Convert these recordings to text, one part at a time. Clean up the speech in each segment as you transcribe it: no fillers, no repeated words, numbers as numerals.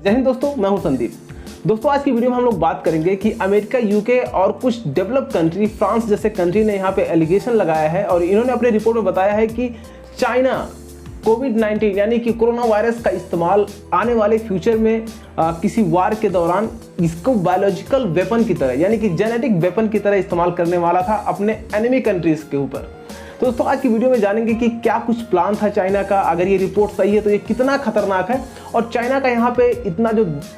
जय हिंद दोस्तों, मैं हूं संदीप। दोस्तों आज की वीडियो में हम लोग बात करेंगे कि अमेरिका, यूके और कुछ डेवलप कंट्री, फ्रांस जैसे कंट्री ने यहाँ पे एलिगेशन लगाया है और इन्होंने अपने रिपोर्ट में बताया है कि चाइना कोविड-19 यानी कि कोरोना वायरस का इस्तेमाल आने वाले फ्यूचर में किसी वार के दौरान इसको बायोलॉजिकल वेपन की तरह यानी कि जेनेटिक वेपन की तरह इस्तेमाल करने वाला था अपने एनिमी कंट्रीज के ऊपर। तो दोस्तों आज की वीडियो में जानेंगे कि क्या कुछ प्लान था चाइना का, अगर ये रिपोर्ट सही है तो ये कितना खतरनाक है और चाइना का यहाँ पे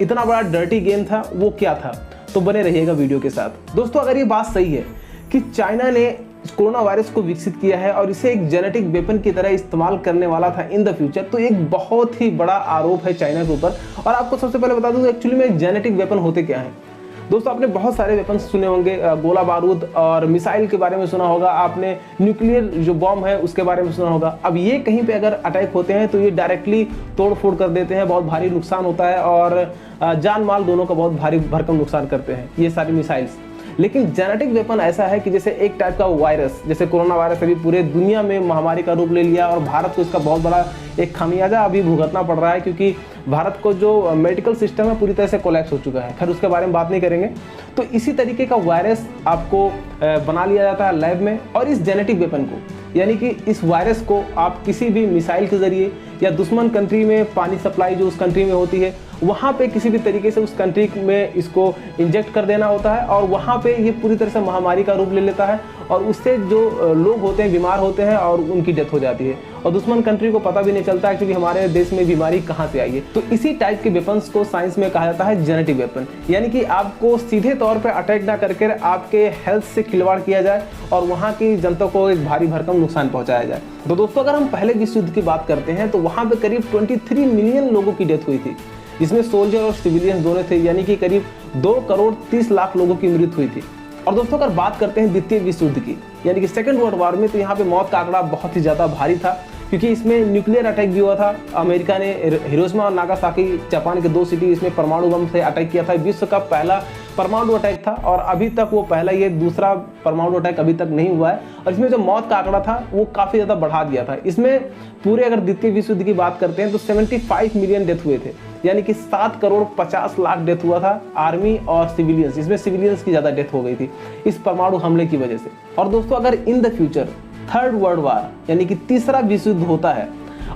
इतना बड़ा डर्टी गेम था वो क्या था। तो बने रहिएगा वीडियो के साथ। दोस्तों अगर ये बात सही है कि चाइना ने कोरोना वायरस को विकसित किया है और इसे एक जेनेटिक वेपन की तरह इस्तेमाल करने वाला था इन द फ्यूचर, तो एक बहुत ही बड़ा आरोप है चाइना के ऊपर। और आपको सबसे पहले बता दूं एक्चुअली में जेनेटिक वेपन होते क्या हैं। दोस्तों आपने बहुत सारे वेपन सुने होंगे, गोला बारूद और मिसाइल के बारे में सुना होगा, आपने न्यूक्लियर जो बॉम्ब है उसके बारे में सुना होगा। अब ये कहीं पे अगर अटैक होते हैं तो ये डायरेक्टली तोड़ फोड़ कर देते हैं, बहुत भारी नुकसान होता है और जान माल दोनों का बहुत भारी भरकम नुकसान करते हैं ये सारी मिसाइल्स। लेकिन जेनेटिक वेपन ऐसा है कि जैसे एक टाइप का वायरस, जैसे कोरोना वायरस अभी पूरे दुनिया में महामारी का रूप ले लिया और भारत को इसका बहुत बड़ा एक खामियाजा अभी भुगतना पड़ रहा है क्योंकि भारत को जो मेडिकल सिस्टम है पूरी तरह से कोलैप्स हो चुका है। खैर उसके बारे में बात नहीं करेंगे। तो इसी तरीके का वायरस आपको बना लिया जाता है लैब में और इस जेनेटिक वेपन को यानी कि इस वायरस को आप किसी भी मिसाइल के जरिए या दुश्मन कंट्री में पानी सप्लाई जो उस कंट्री में होती है वहाँ पे किसी भी तरीके से उस कंट्री में इसको इंजेक्ट कर देना होता है और वहाँ पे ये पूरी तरह से महामारी का रूप ले लेता है और उससे जो लोग होते हैं बीमार होते हैं और उनकी डेथ हो जाती है और दुश्मन कंट्री को पता भी नहीं चलता है कि हमारे देश में बीमारी कहाँ से आई है। तो इसी टाइप के वेपन्स को साइंस में कहा जाता है जेनेटिक वेपन, यानी कि आपको सीधे तौर पे अटैक ना करके आपके हेल्थ से खिलवाड़ किया जाए और वहाँ की जनता को एक भारी भरकम नुकसान पहुँचाया जाए। तो दोस्तों अगर हम पहले विश्व युद्ध की बात करते हैं तो वहाँ पे करीब 23 मिलियन लोगों की डेथ हुई थी, जिसमें सोल्जर और सिविलियंस दोनों थे, यानी कि करीब 2 करोड़ 30 लाख लोगों की मृत्यु हुई थी। और दोस्तों अगर बात करते हैं द्वितीय विश्व युद्ध की यानी कि सेकेंड वर्ल्ड वॉर में, तो यहाँ पे मौत का आंकड़ा बहुत ही ज़्यादा भारी था क्योंकि इसमें न्यूक्लियर अटैक भी हुआ था। अमेरिका ने हिरोशिमा और नागासाकी जापान के 2 सिटी इसमें परमाणु बम से अटैक किया था। विश्व का पहला परमाणु अटैक था और अभी तक वो पहला ये दूसरा परमाणु अटैक अभी तक नहीं हुआ है और इसमें जो मौत का आंकड़ा था वो काफ़ी ज़्यादा बढ़ा दिया था। इसमें पूरे अगर द्वितीय विश्व युद्ध की बात करते हैं तो 75 मिलियन डेथ हुए थे, यानी कि 7 करोड़ 50 लाख डेथ हुआ था आर्मी और सिविलियंस। इसमें सिविलियंस की ज़्यादा डेथ हो गई थी इस परमाणु हमले की वजह से। और दोस्तों अगर in the future third world war यानी कि तीसरा विश्व युद्ध होता है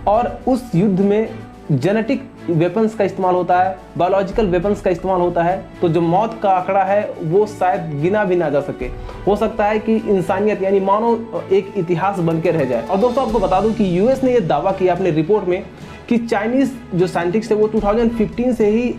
और उस युद्ध में जेनेटिक वेपन्स का इस्तेमाल होता है, बायोलॉजिकल वेपन्स का इस्तेमाल होता है, तो जो मौत का आंकड़ा है वो शायद गिना भी ना जा सके। हो सकता है कि इंसानियत यानी मानव एक इतिहास बन के रह जाए। और दोस्तों आपको बता दूं कि यूएस ने ये दावा किया अपने रिपोर्ट में कि चाइनीज जो साइंटिस्ट है वो 2015 से ही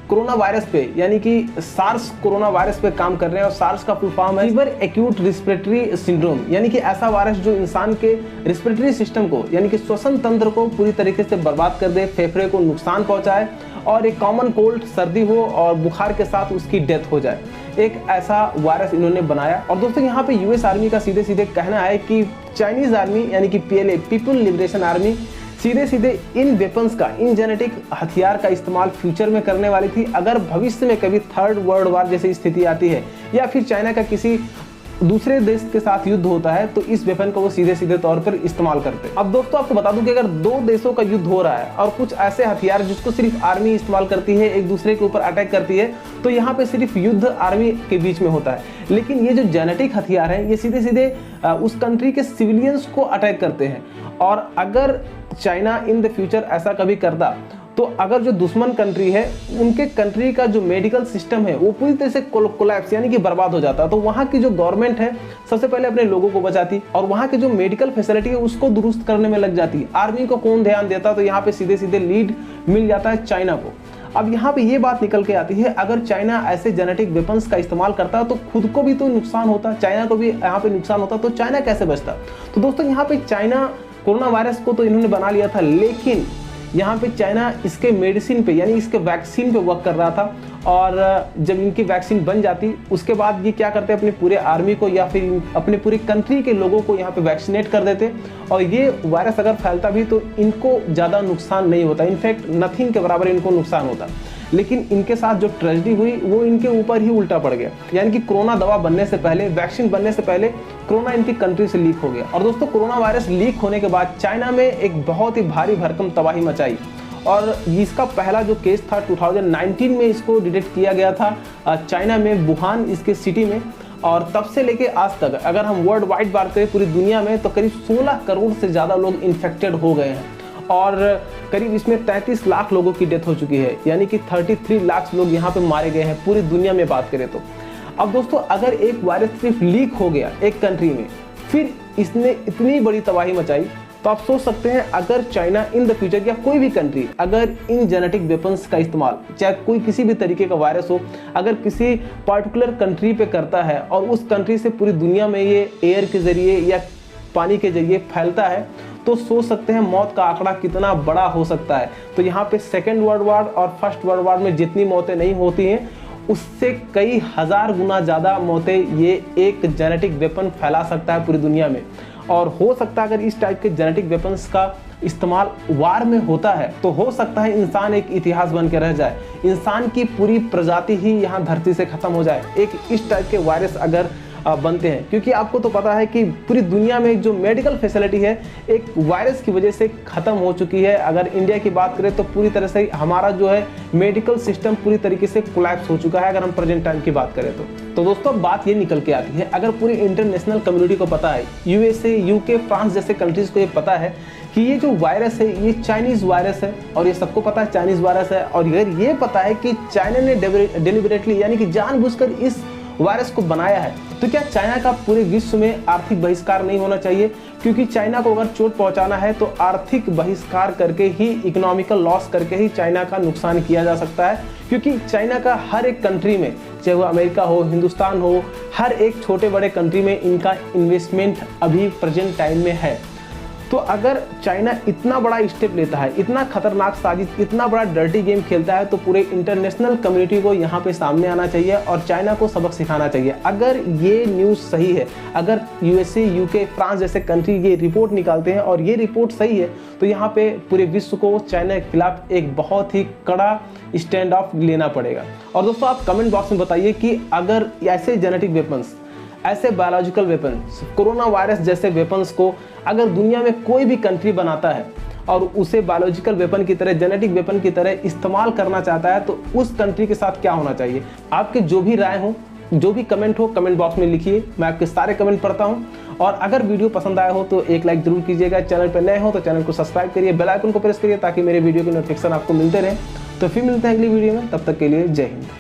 कोरोना वायरस पे यानी कि सार्स कोरोना वायरस पे काम कर रहे हैं और सार्स का फुल फॉर्म है फीवर एक्यूट रिस्पिरेटरी सिंड्रोम, यानी कि ऐसा वायरस जो इंसान के रिस्पिरेटरी सिस्टम को यानी कि श्वसन तंत्र को पूरी तरीके से बर्बाद कर दे, फेफड़े को नुकसान पहुंचाए और एक कॉमन कोल्ड सर्दी हो और बुखार के साथ उसकी डेथ हो जाए। एक ऐसा वायरस इन्होंने बनाया। और दोस्तों यहाँ पे यूएस आर्मी का सीधे सीधे कहना है कि चाइनीज आर्मी यानी कि पीएलए पीपल लिबरेशन आर्मी सीधे सीधे इन वेपन्स का, इन जेनेटिक हथियार का इस्तेमाल फ्यूचर में करने वाली थी अगर भविष्य में कभी थर्ड वर्ल्ड वार जैसी स्थिति आती है या फिर चाइना का किसी दूसरे देश के साथ युद्ध होता है तो इस वेपन को वो सीधे सीधे तौर पर इस्तेमाल करते हैं। अब दोस्तों आपको बता दूं कि अगर 2 देशों का युद्ध हो रहा है और कुछ ऐसे हथियार जिसको सिर्फ आर्मी इस्तेमाल करती है, एक दूसरे के ऊपर अटैक करती है, तो यहाँ पे सिर्फ युद्ध आर्मी के बीच में होता है। लेकिन ये जो जेनेटिक हथियार हैं ये सीधे सीधे उस कंट्री के सिविलियंस को अटैक करते हैं। और अगर चाइना इन द फ्यूचर ऐसा कभी करता तो अगर जो दुश्मन कंट्री है उनके कंट्री का जो मेडिकल सिस्टम है वो पूरी तरह से कोलैप्स यानी कि बर्बाद हो जाता, तो वहाँ की जो गवर्नमेंट है सबसे पहले अपने लोगों को बचाती और वहाँ की जो मेडिकल फैसिलिटी है उसको दुरुस्त करने में लग जाती। आर्मी को कौन ध्यान देता, तो यहाँ पे सीधे सीधे लीड मिल जाता है चाइना को। अब यहाँ पे ये बात निकल के आती है अगर चाइना ऐसे जेनेटिक वेपन्स का इस्तेमाल करता तो खुद को भी तो नुकसान होता, चाइना को भी यहाँ पे नुकसान होता, तो चाइना कैसे बचता। तो दोस्तों यहाँ पे चाइना कोरोना वायरस को तो इन्होंने बना लिया था, लेकिन यहाँ पे चाइना इसके मेडिसिन पे यानी इसके वैक्सीन पे वर्क कर रहा था और जब इनकी वैक्सीन बन जाती उसके बाद ये क्या करते अपने पूरे आर्मी को या फिर अपने पूरी कंट्री के लोगों को यहाँ पे वैक्सीनेट कर देते और ये वायरस अगर फैलता भी तो इनको ज़्यादा नुकसान नहीं होता, इनफैक्ट नथिंग के बराबर इनको नुकसान होता। लेकिन इनके साथ जो ट्रेजेडी हुई वो इनके ऊपर ही उल्टा पड़ गया, यानी कि कोरोना दवा बनने से पहले, वैक्सीन बनने से पहले कोरोना इनकी कंट्री से लीक हो गया। और दोस्तों कोरोना वायरस लीक होने के बाद चाइना में एक बहुत ही भारी भरकम तबाही मचाई और इसका पहला जो केस था 2019 में इसको डिटेक्ट किया गया था चाइना में, वुहान इसके सिटी में। और तब से लेके आज तक अगर हम वर्ल्ड वाइड बात करें पूरी दुनिया में तो करीब 16 करोड़ से ज़्यादा लोग इन्फेक्टेड हो गए हैं और करीब इसमें 33 लाख लोगों की डेथ हो चुकी है, यानी कि 33 लाख लोग यहाँ पे मारे गए हैं पूरी दुनिया में बात करें तो। अब दोस्तों अगर एक वायरस सिर्फ लीक हो गया एक कंट्री में, फिर इसने इतनी बड़ी तबाही मचाई, तो आप सोच सकते हैं अगर चाइना इन द फ्यूचर या कोई भी कंट्री अगर इन जेनेटिक वेपन्स का इस्तेमाल, चाहे कोई किसी भी तरीके का वायरस हो, अगर किसी पर्टिकुलर कंट्री पे करता है और उस कंट्री से पूरी दुनिया में ये एयर के ज़रिए या पानी के ज़रिए फैलता है, तो सोच सकते हैं मौत का आंकड़ा कितना बड़ा हो सकता है। तो यहाँ पे सेकेंड वर्ल्ड वॉर और फर्स्ट वर्ल्ड वॉर में जितनी मौतें नहीं होती हैं उससे कई हजार गुना ज़्यादा मौतें ये एक जेनेटिक वेपन फैला सकता है पूरी दुनिया में। और हो सकता है अगर इस टाइप के जेनेटिक वेपन्स का इस्तेमाल वार में होता है तो हो सकता है इंसान एक इतिहास बन के रह जाए, इंसान की पूरी प्रजाति ही यहाँ धरती से ख़त्म हो जाए एक इस टाइप के वायरस अगर बनते हैं। क्योंकि आपको तो पता है कि पूरी दुनिया में जो मेडिकल फैसिलिटी है एक वायरस की वजह से ख़त्म हो चुकी है। अगर इंडिया की बात करें तो पूरी तरह से हमारा जो है मेडिकल सिस्टम पूरी तरीके से कोलैप्स हो चुका है अगर हम प्रेजेंट टाइम की बात करें तो दोस्तों बात ये निकल के आती है, अगर पूरी इंटरनेशनल कम्युनिटी को पता है, यूएसए, यूके, फ्रांस जैसे कंट्रीज़ को ये पता है कि ये जो वायरस है ये चाइनीज़ वायरस है और ये सबको पता है चाइनीज़ वायरस है, और अगर ये पता है कि चाइना ने डेलिबरेटली यानी कि जानबूझकर इस वायरस को बनाया है, तो क्या चाइना का पूरे विश्व में आर्थिक बहिष्कार नहीं होना चाहिए? क्योंकि चाइना को अगर चोट पहुंचाना है तो आर्थिक बहिष्कार करके ही, इकोनॉमिकल लॉस करके ही चाइना का नुकसान किया जा सकता है। क्योंकि चाइना का हर एक कंट्री में, चाहे वो अमेरिका हो, हिंदुस्तान हो, हर एक छोटे बड़े कंट्री में इनका इन्वेस्टमेंट अभी प्रेजेंट टाइम में है। तो अगर चाइना इतना बड़ा स्टेप लेता है, इतना खतरनाक साजिश, इतना बड़ा डर्टी गेम खेलता है, तो पूरे इंटरनेशनल कम्युनिटी को यहाँ पे सामने आना चाहिए और चाइना को सबक सिखाना चाहिए। अगर ये न्यूज़ सही है, अगर यूएसए, यूके, फ्रांस जैसे कंट्री ये रिपोर्ट निकालते हैं और ये रिपोर्ट सही है, तो यहाँ पे पूरे विश्व को चाइना के खिलाफ एक बहुत ही कड़ा स्टैंड ऑफ लेना पड़ेगा। और दोस्तों आप कमेंट बॉक्स में बताइए कि अगर ऐसे जेनेटिक वेपन्स, ऐसे बायोलॉजिकल वेपन्स, कोरोना वायरस जैसे वेपन्स को अगर दुनिया में कोई भी कंट्री बनाता है और उसे बायोलॉजिकल वेपन की तरह, जेनेटिक वेपन की तरह इस्तेमाल करना चाहता है, तो उस कंट्री के साथ क्या होना चाहिए? आपके जो भी राय हो, जो भी कमेंट हो, कमेंट बॉक्स में लिखिए, मैं आपके सारे कमेंट पढ़ता हूं। और अगर वीडियो पसंद आया हो तो एक लाइक जरूर कीजिएगा। चैनल पर नए हो तो चैनल को सब्सक्राइब करिए, बेल आइकन को प्रेस करिए ताकि मेरे वीडियो की नोटिफिकेशन आपको मिलते रहे। तो फिर मिलते हैं अगली वीडियो में, तब तक के लिए जय हिंद।